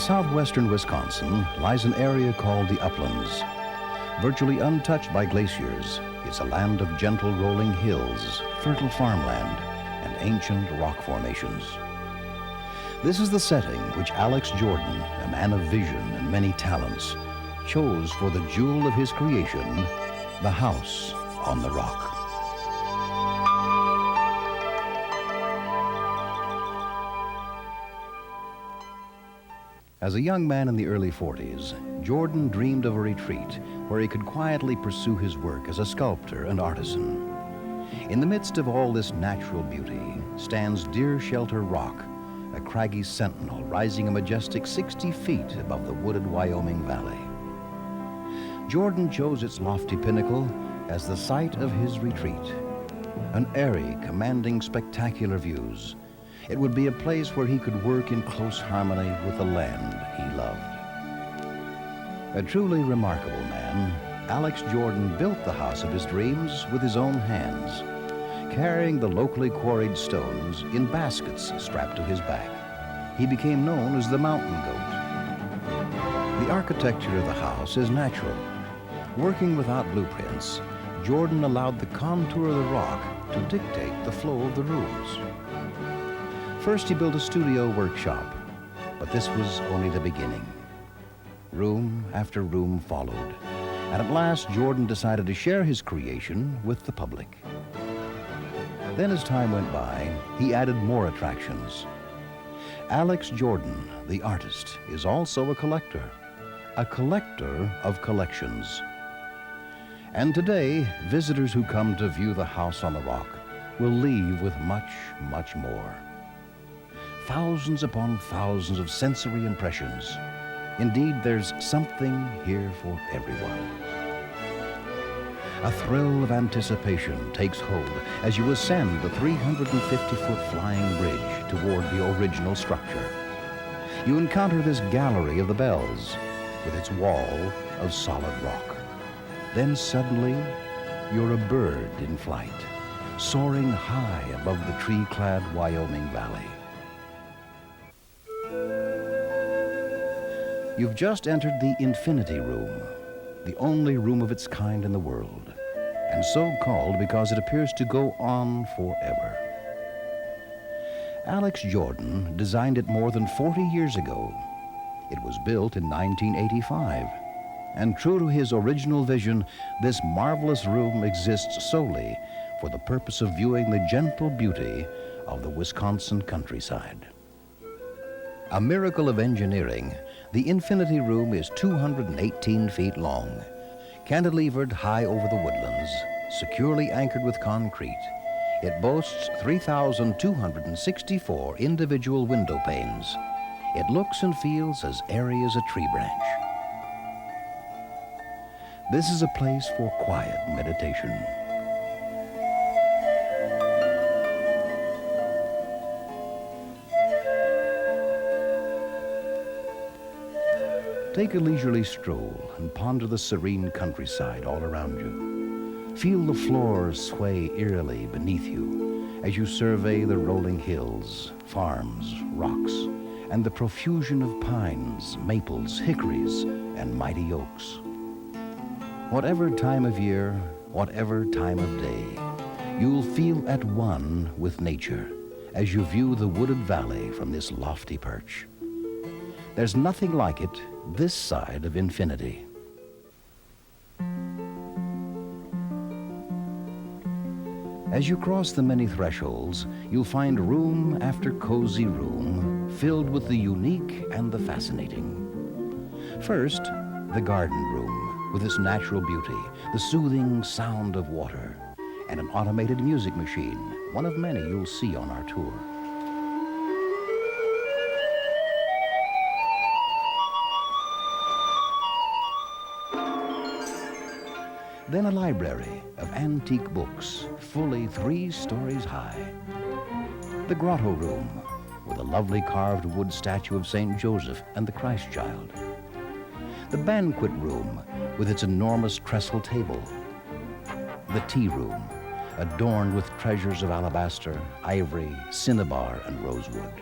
southwestern Wisconsin lies an area called the Uplands. Virtually untouched by glaciers, it's a land of gentle rolling hills, fertile farmland, and ancient rock formations. This is the setting which Alex Jordan, a man of vision and many talents, chose for the jewel of his creation, the house on the rock. As a young man in the early 40s, Jordan dreamed of a retreat where he could quietly pursue his work as a sculptor and artisan. In the midst of all this natural beauty stands Deer Shelter Rock, a craggy sentinel rising a majestic 60 feet above the wooded Wyoming Valley. Jordan chose its lofty pinnacle as the site of his retreat, an eyrie commanding spectacular views. It would be a place where he could work in close harmony with the land he loved. A truly remarkable man, Alex Jordan built the house of his dreams with his own hands, carrying the locally quarried stones in baskets strapped to his back. He became known as the Mountain Goat. The architecture of the house is natural. Working without blueprints, Jordan allowed the contour of the rock to dictate the flow of the rooms. First, he built a studio workshop, but this was only the beginning. Room after room followed, and at last Jordan decided to share his creation with the public. Then as time went by, he added more attractions. Alex Jordan, the artist, is also a collector of collections. And today, visitors who come to view the house on the rock will leave with much, much more. Thousands upon thousands of sensory impressions. Indeed, there's something here for everyone. A thrill of anticipation takes hold as you ascend the 350-foot flying bridge toward the original structure. You encounter this gallery of the bells with its wall of solid rock. Then suddenly, you're a bird in flight, soaring high above the tree-clad Wyoming Valley. You've just entered the Infinity Room, the only room of its kind in the world, and so called because it appears to go on forever. Alex Jordan designed it more than 40 years ago. It was built in 1985, and true to his original vision, this marvelous room exists solely for the purpose of viewing the gentle beauty of the Wisconsin countryside. A miracle of engineering, the Infinity Room is 218 feet long, cantilevered high over the woodlands, securely anchored with concrete. It boasts 3,264 individual window panes. It looks and feels as airy as a tree branch. This is a place for quiet meditation. Take a leisurely stroll and ponder the serene countryside all around you. Feel the floor sway eerily beneath you as you survey the rolling hills, farms, rocks, and the profusion of pines, maples, hickories, and mighty oaks. Whatever time of year, whatever time of day, you'll feel at one with nature as you view the wooded valley from this lofty perch. There's nothing like it this side of infinity. As you cross the many thresholds, you'll find room after cozy room filled with the unique and the fascinating. First, the garden room with its natural beauty, the soothing sound of water, and an automated music machine, one of many you'll see on our tour. Then a library of antique books, fully 3 stories high. The grotto room, with a lovely carved wood statue of St. Joseph and the Christ Child. The banquet room, with its enormous trestle table. The tea room, adorned with treasures of alabaster, ivory, cinnabar, and rosewood.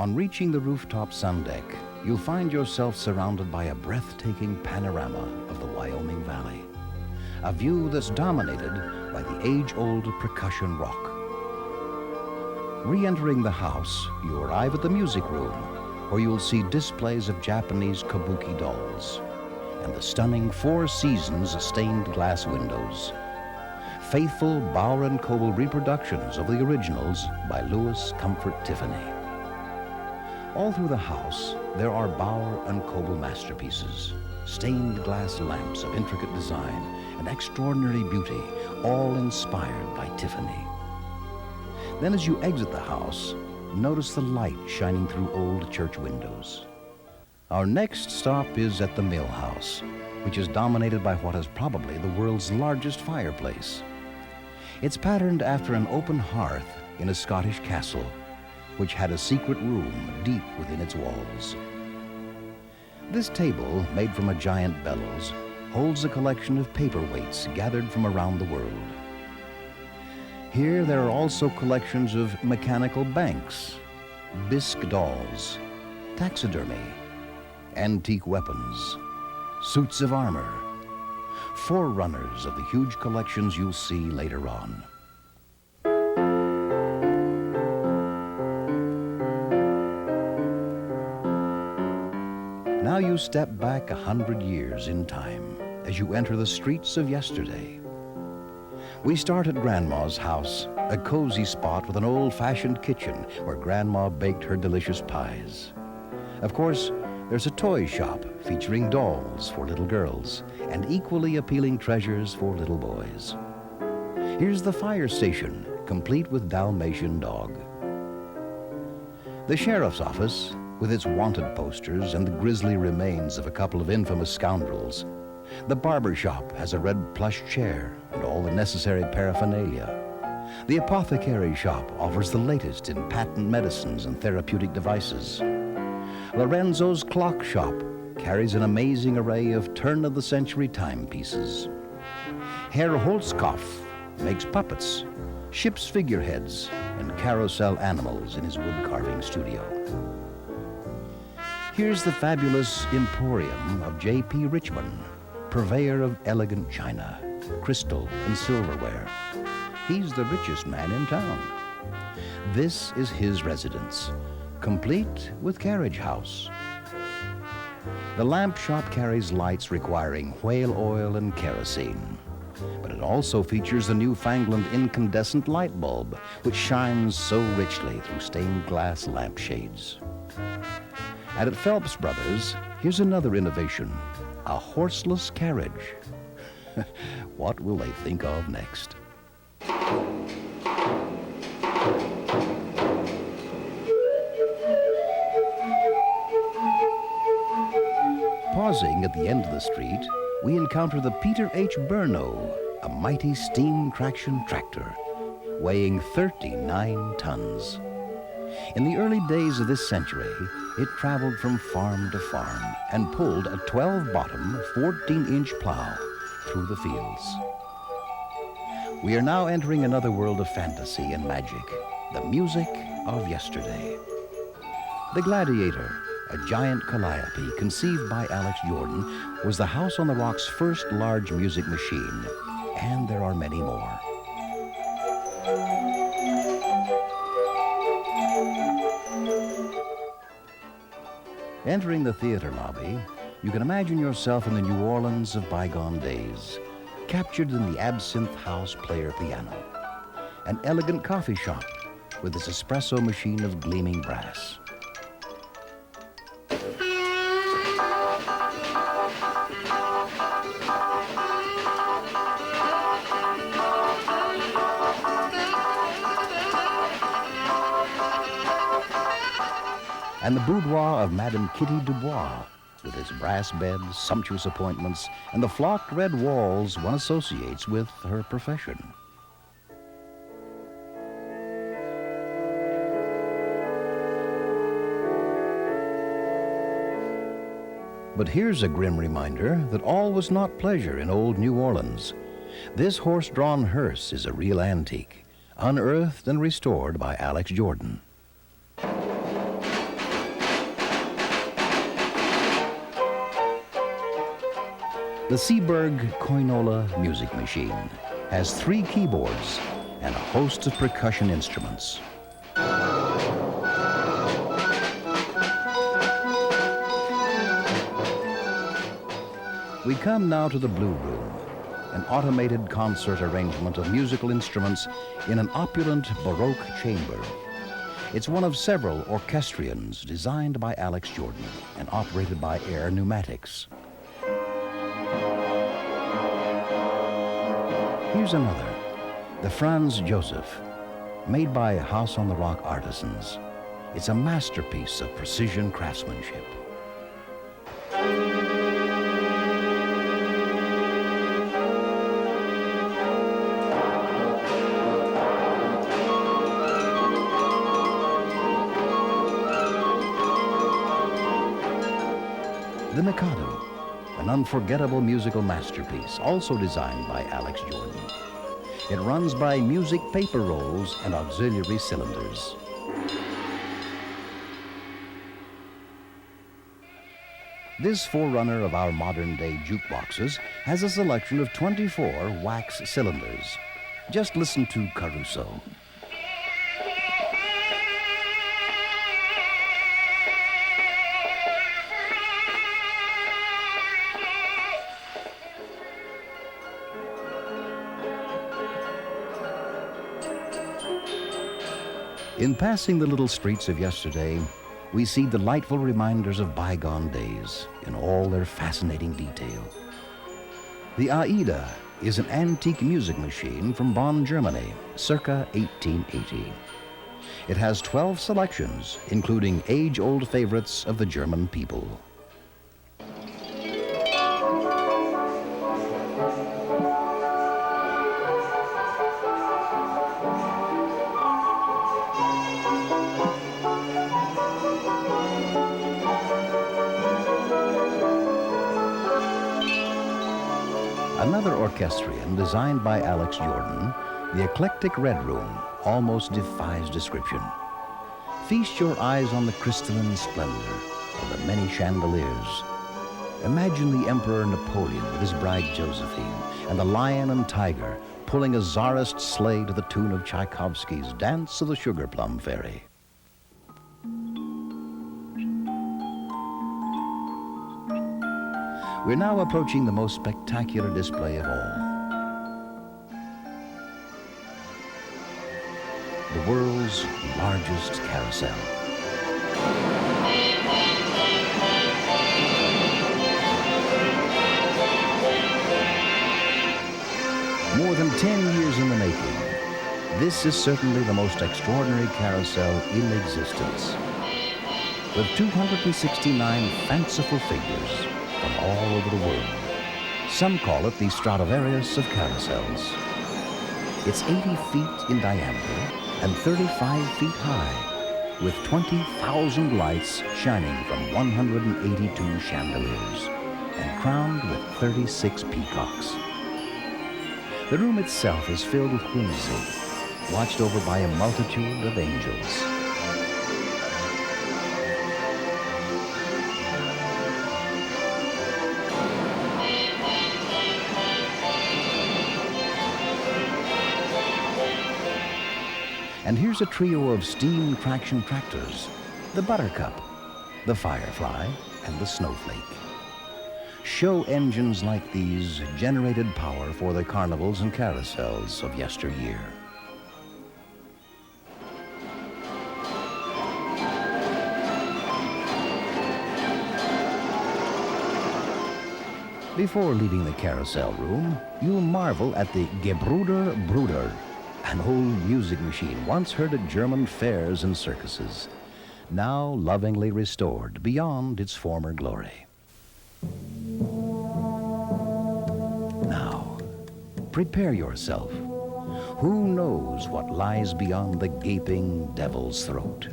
On reaching the rooftop sun deck, you'll find yourself surrounded by a breathtaking panorama of the Wyoming Valley. A view that's dominated by the age-old percussion rock. Re-entering the house, you arrive at the music room, where you'll see displays of Japanese kabuki dolls and the stunning Four Seasons stained glass windows. Faithful Bauer & Coble reproductions of the originals by Louis Comfort Tiffany. All through the house, there are Bauer & Coble masterpieces, stained glass lamps of intricate design and extraordinary beauty, all inspired by Tiffany. Then as you exit the house, notice the light shining through old church windows. Our next stop is at the Mill House, which is dominated by what is probably the world's largest fireplace. It's patterned after an open hearth in a Scottish castle, which had a secret room deep within its walls. This table, made from a giant bellows, holds a collection of paperweights gathered from around the world. Here there are also collections of mechanical banks, bisque dolls, taxidermy, antique weapons, suits of armor, forerunners of the huge collections you'll see later on. Now you step back 100 years in time as you enter the streets of yesterday. We start at Grandma's house, a cozy spot with an old-fashioned kitchen where Grandma baked her delicious pies. Of course, there's a toy shop featuring dolls for little girls and equally appealing treasures for little boys. Here's the fire station, complete with Dalmatian dog. The sheriff's office, with its wanted posters and the grisly remains of a couple of infamous scoundrels. The barber shop has a red plush chair and all the necessary paraphernalia. The apothecary shop offers the latest in patent medicines and therapeutic devices. Lorenzo's clock shop carries an amazing array of turn-of-the-century timepieces. Herr Holzkopf makes puppets, ship's figureheads, and carousel animals in his wood-carving studio. Here's the fabulous emporium of J.P. Richmond, purveyor of elegant china, crystal, and silverware. He's the richest man in town. This is his residence, complete with carriage house. The lamp shop carries lights requiring whale oil and kerosene, but it also features the newfangled incandescent light bulb, which shines so richly through stained glass lampshades. And at Phelps Brothers, here's another innovation, a horseless carriage. What will they think of next? Pausing at the end of the street, we encounter the Peter H. Burno, a mighty steam traction tractor, weighing 39 tons. In the early days of this century, it traveled from farm to farm and pulled a 12-bottom, 14-inch plow through the fields. We are now entering another world of fantasy and magic, the music of yesterday. The Gladiator, a giant calliope conceived by Alex Jordan, was the House on the Rock's first large music machine, and there are many more. Entering the theater lobby, you can imagine yourself in the New Orleans of bygone days, captured in the Absinthe House player piano, an elegant coffee shop with its espresso machine of gleaming brass. And the boudoir of Madame Kitty Dubois, with its brass bed, sumptuous appointments, and the flocked red walls one associates with her profession. But here's a grim reminder that all was not pleasure in old New Orleans. This horse-drawn hearse is a real antique, unearthed and restored by Alex Jordan. The Seeburg Koinola music machine has 3 keyboards and a host of percussion instruments. We come now to the Blue Room, an automated concert arrangement of musical instruments in an opulent Baroque chamber. It's one of several orchestrions designed by Alex Jordan and operated by Air Pneumatics. Here's another, the Franz Joseph, made by House on the Rock artisans. It's a masterpiece of precision craftsmanship. The Mikado, an unforgettable musical masterpiece, also designed by Alex Jordan. It runs by music paper rolls and auxiliary cylinders. This forerunner of our modern-day jukeboxes has a selection of 24 wax cylinders. Just listen to Caruso. In passing the little streets of yesterday, we see delightful reminders of bygone days in all their fascinating detail. The Aida is an antique music machine from Bonn, Germany, circa 1880. It has 12 selections, including age-old favorites of the German people. Another orchestrion designed by Alex Jordan, the eclectic Red Room, almost defies description. Feast your eyes on the crystalline splendor of the many chandeliers. Imagine the Emperor Napoleon with his bride Josephine and the lion and tiger pulling a czarist sleigh to the tune of Tchaikovsky's Dance of the Sugar Plum Fairy. We're now approaching the most spectacular display of all. The world's largest carousel. More than 10 years in the making, this is certainly the most extraordinary carousel in existence. With 269 fanciful figures from all over the world. Some call it the Stradivarius of carousels. It's 80 feet in diameter and 35 feet high, with 20,000 lights shining from 182 chandeliers and crowned with 36 peacocks. The room itself is filled with whimsy, watched over by a multitude of angels. And here's a trio of steam traction tractors, the Buttercup, the Firefly, and the Snowflake. Show engines like these generated power for the carnivals and carousels of yesteryear. Before leaving the carousel room, you'll marvel at the Gebruder Bruder, an old music machine once heard at German fairs and circuses, now lovingly restored beyond its former glory. Now, prepare yourself. Who knows what lies beyond the gaping devil's throat?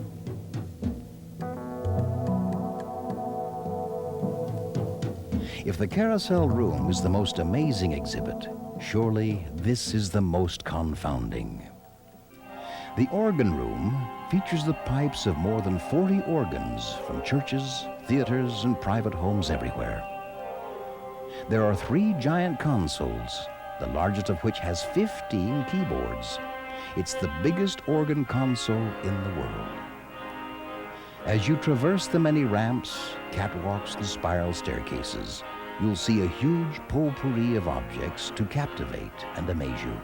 If the carousel room is the most amazing exhibit, surely this is the most confounding. The organ room features the pipes of more than 40 organs from churches, theaters, and private homes everywhere. There are 3 giant consoles, the largest of which has 15 keyboards. It's the biggest organ console in the world. As you traverse the many ramps, catwalks, and spiral staircases, you'll see a huge potpourri of objects to captivate and amaze you.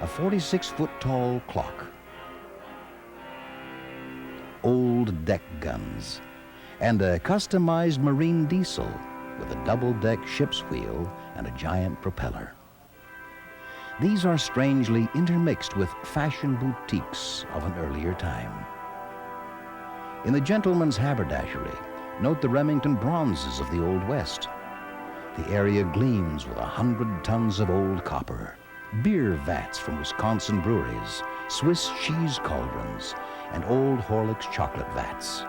A 46-foot-tall clock, old deck guns, and a customized marine diesel with a double-deck ship's wheel and a giant propeller. These are strangely intermixed with fashion boutiques of an earlier time. In the gentleman's haberdashery, note the Remington bronzes of the Old West. The area gleams with 100 tons of old copper, beer vats from Wisconsin breweries, Swiss cheese cauldrons, and old Horlick's chocolate vats.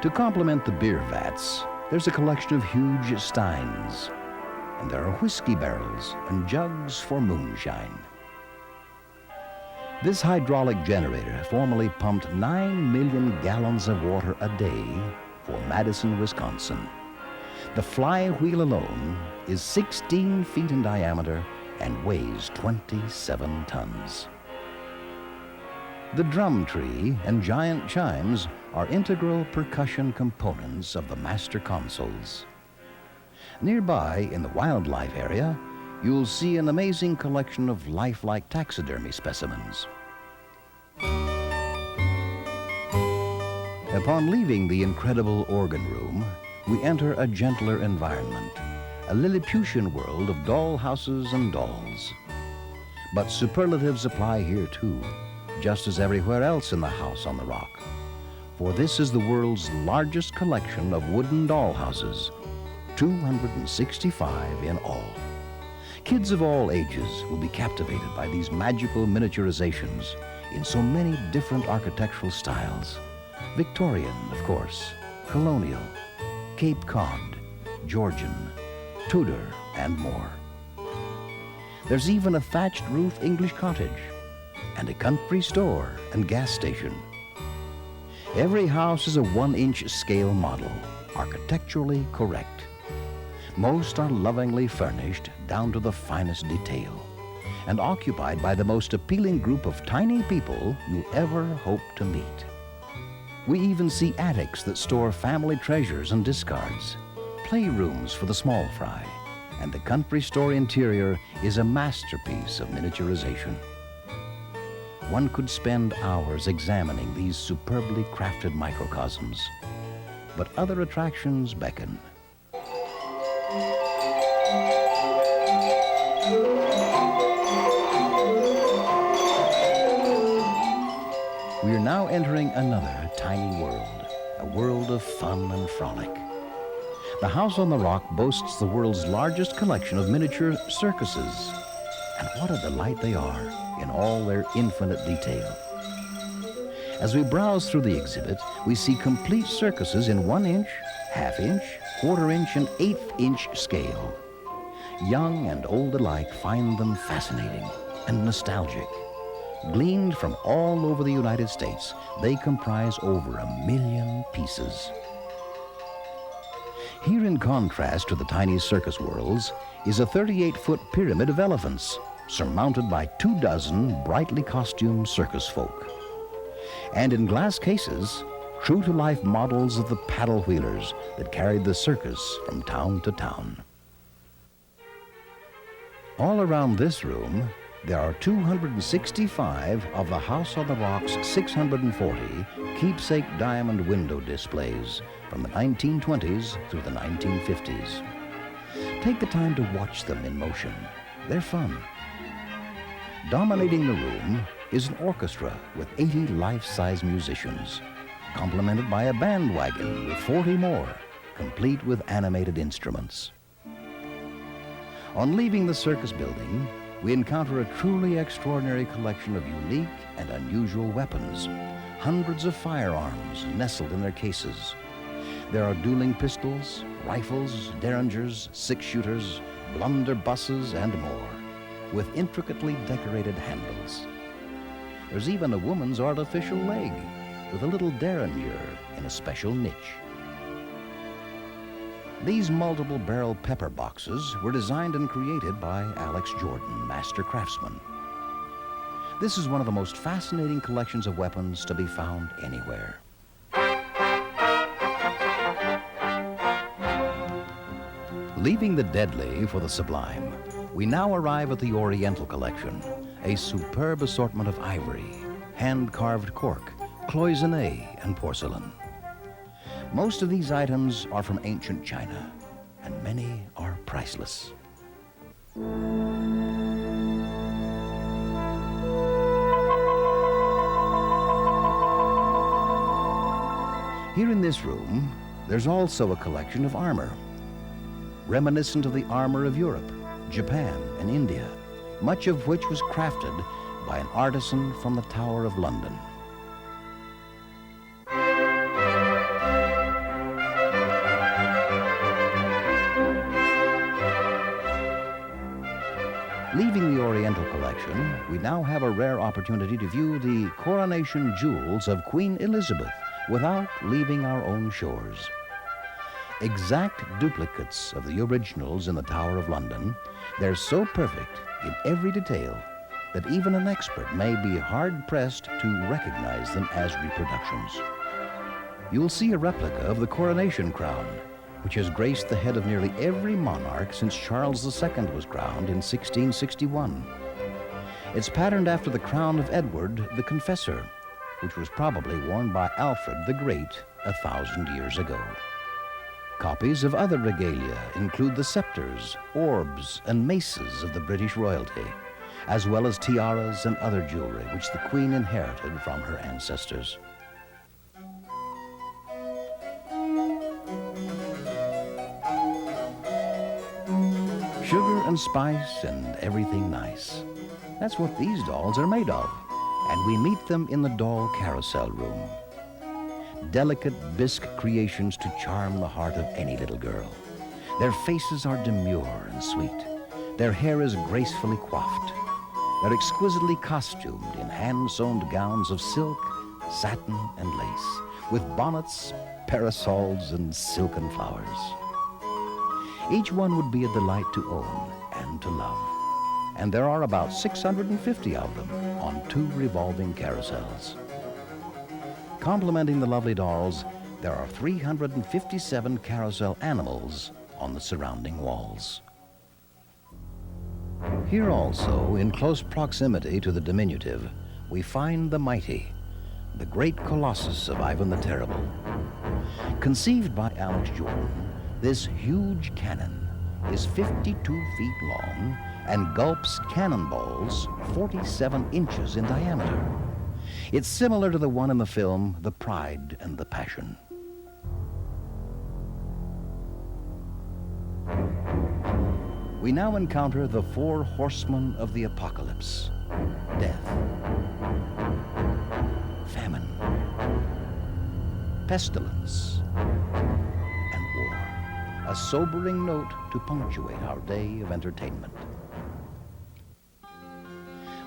To complement the beer vats, there's a collection of huge steins, and there are whiskey barrels and jugs for moonshine. This hydraulic generator formerly pumped 9 million gallons of water a day for Madison, Wisconsin. The flywheel alone is 16 feet in diameter and weighs 27 tons. The drum tree and giant chimes are integral percussion components of the master consoles. Nearby, in the wildlife area, you'll see an amazing collection of lifelike taxidermy specimens. Upon leaving the incredible organ room, we enter a gentler environment, a Lilliputian world of doll houses and dolls. But superlatives apply here too, just as everywhere else in the House on the Rock. For this is the world's largest collection of wooden doll houses, 265 in all. Kids of all ages will be captivated by these magical miniaturizations in so many different architectural styles. Victorian, of course, colonial, Cape Cod, Georgian, Tudor, and more. There's even a thatched roof English cottage and a country store and gas station. Every house is a 1-inch scale model, architecturally correct. Most are lovingly furnished down to the finest detail and occupied by the most appealing group of tiny people you'll ever hope to meet. We even see attics that store family treasures and discards, playrooms for the small fry, and the country store interior is a masterpiece of miniaturization. One could spend hours examining these superbly crafted microcosms, but other attractions beckon. We are now entering another tiny world, a world of fun and frolic. The House on the Rock boasts the world's largest collection of miniature circuses, and what a delight they are in all their infinite detail. As we browse through the exhibit, we see complete circuses in 1-inch, half-inch, quarter-inch, and 1/8-inch scale. Young and old alike find them fascinating and nostalgic. Gleaned from all over the United States, they comprise over 1 million pieces. Here, in contrast to the tiny circus worlds, is a 38-foot pyramid of elephants, surmounted by 24 brightly costumed circus folk. And in glass cases, true-to-life models of the paddle wheelers that carried the circus from town to town. All around this room, there are 265 of the House on the Rock's 640 keepsake diamond window displays from the 1920s through the 1950s. Take the time to watch them in motion. They're fun. Dominating the room is an orchestra with 80 life-size musicians, complemented by a bandwagon with 40 more, complete with animated instruments. On leaving the circus building, we encounter a truly extraordinary collection of unique and unusual weapons, hundreds of firearms nestled in their cases. There are dueling pistols, rifles, derringers, six-shooters, blunderbusses, and more, with intricately decorated handles. There's even a woman's artificial leg with a little derringer in a special niche. These multiple barrel pepper boxes were designed and created by Alex Jordan, master craftsman. This is one of the most fascinating collections of weapons to be found anywhere. Leaving the deadly for the sublime, we now arrive at the Oriental collection, a superb assortment of ivory, hand-carved cork, cloisonné, and porcelain. Most of these items are from ancient China, and many are priceless. Here in this room, there's also a collection of armor, reminiscent of the armor of Europe, Japan, and India, much of which was crafted by an artisan from the Tower of London. Leaving the Oriental collection, we now have a rare opportunity to view the coronation jewels of Queen Elizabeth without leaving our own shores. Exact duplicates of the originals in the Tower of London, they're so perfect in every detail that even an expert may be hard-pressed to recognize them as reproductions. You'll see a replica of the coronation crown, which has graced the head of nearly every monarch since Charles II was crowned in 1661. It's patterned after the crown of Edward the Confessor, which was probably worn by Alfred the Great 1,000 years ago. Copies of other regalia include the scepters, orbs, and maces of the British royalty, as well as tiaras and other jewelry which the Queen inherited from her ancestors. Sugar and spice and everything nice. That's what these dolls are made of, and we meet them in the doll carousel room. Delicate bisque creations to charm the heart of any little girl. Their faces are demure and sweet. Their hair is gracefully coiffed. They're exquisitely costumed in hand-sewn gowns of silk, satin, and lace, with bonnets, parasols, and silken flowers. Each one would be a delight to own and to love. And there are about 650 of them on 2 revolving carousels. Complementing the lovely dolls, there are 357 carousel animals on the surrounding walls. Here also, in close proximity to the diminutive, we find the mighty, the great colossus of Ivan the Terrible. Conceived by Alex Jordan, this huge cannon is 52 feet long and gulps cannonballs 47 inches in diameter. It's similar to the one in the film The Pride and the Passion. We now encounter the 4 horsemen of the apocalypse: death, famine, pestilence, and war. A sobering note to punctuate our day of entertainment.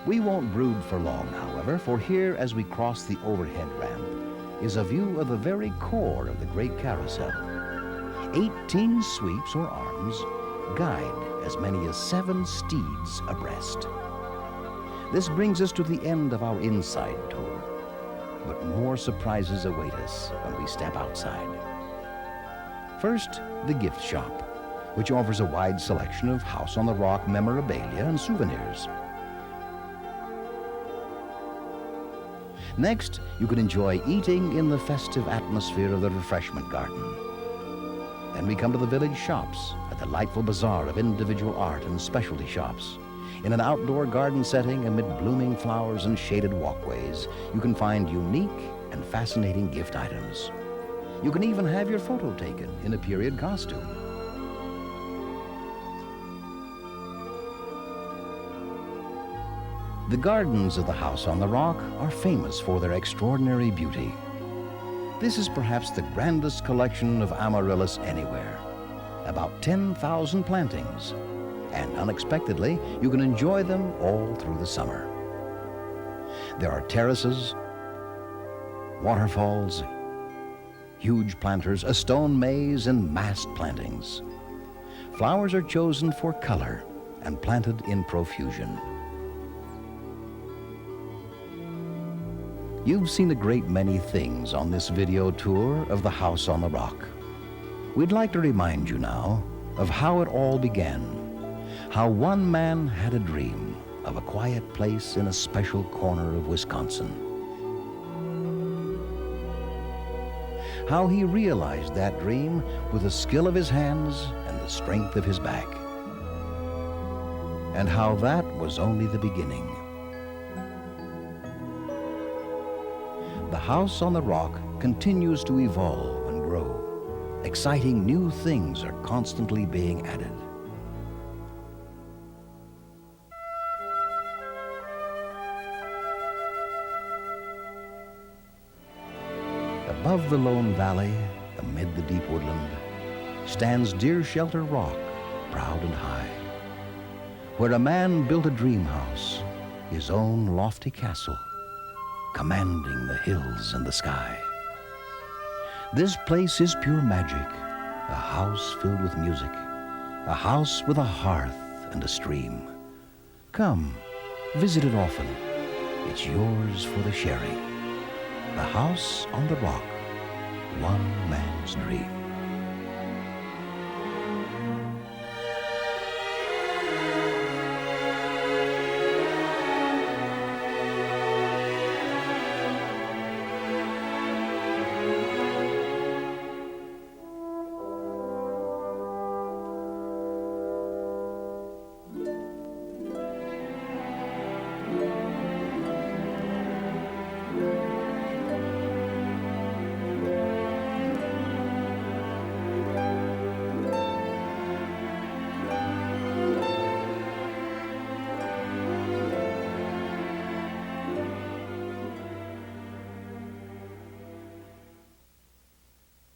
We won't brood for long, however, for here, as we cross the overhead ramp, is a view of the very core of the great carousel. 18 sweeps or arms guide as many as 7 steeds abreast. This brings us to the end of our inside tour, but more surprises await us when we step outside. First, the gift shop, which offers a wide selection of House on the Rock memorabilia and souvenirs. Next, you can enjoy eating in the festive atmosphere of the refreshment garden. Then we come to the village shops, a delightful bazaar of individual art and specialty shops. In an outdoor garden setting amid blooming flowers and shaded walkways, you can find unique and fascinating gift items. You can even have your photo taken in a period costume. The gardens of the House on the Rock are famous for their extraordinary beauty. This is perhaps the grandest collection of amaryllis anywhere. About 10,000 plantings. And unexpectedly, you can enjoy them all through the summer. There are terraces, waterfalls, huge planters, a stone maze, and massed plantings. Flowers are chosen for color and planted in profusion. You've seen a great many things on this video tour of the House on the Rock. We'd like to remind you now of how it all began, how one man had a dream of a quiet place in a special corner of Wisconsin. How he realized that dream with the skill of his hands and the strength of his back. And how that was only the beginning. The House on the Rock continues to evolve and grow. Exciting new things are constantly being added. Above the lone valley, amid the deep woodland, stands Deer Shelter Rock, proud and high, where a man built a dream house, his own lofty castle, commanding the hills and the sky. This place is pure magic, a house filled with music, a house with a hearth and a stream. Come, visit it often. It's yours for the sharing. The House on the Rock, one man's dream.